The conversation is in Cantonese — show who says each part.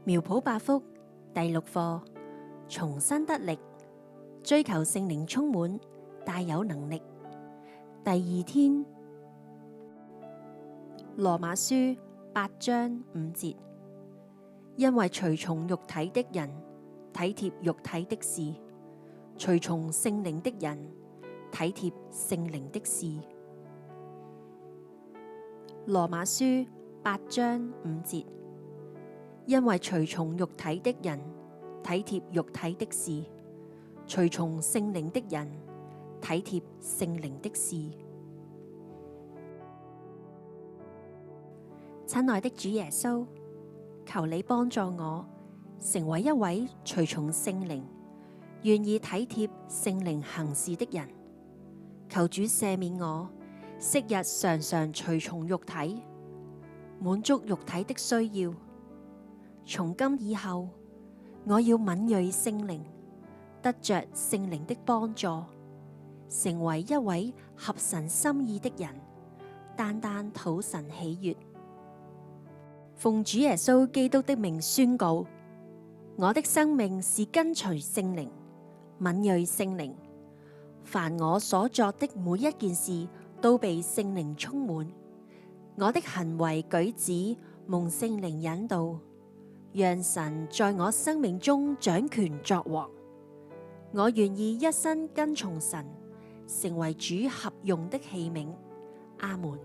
Speaker 1: 苗圃百福第6課，重新得力，追求聖靈充滿，大有能力。第2天，羅馬書8章5節，因為隨從肉體的人體貼肉體的事，隨從聖靈的人體貼聖靈的事。羅馬書8章5節，因為隨從肉體的人體貼肉體的事，隨從聖靈的人體貼聖靈的事。親愛的主耶穌，求你幫助我成為一位隨從聖靈、願意體貼聖靈行事的人。求主赦免我，昔日常常隨從肉體，滿足肉體的需要。從今以後，我要敏銳聖靈，得着聖靈的幫助，成為一位合神心意的人，單單討神喜悅。奉主耶穌基督的名宣告，我的生命是跟隨聖靈、敏銳聖靈。凡我所作的每一件事，都被聖靈充滿。我的行為舉止蒙聖靈引導，讓神在我生命中掌權作王。我願意一生跟從神，成為主合用的器皿。阿們。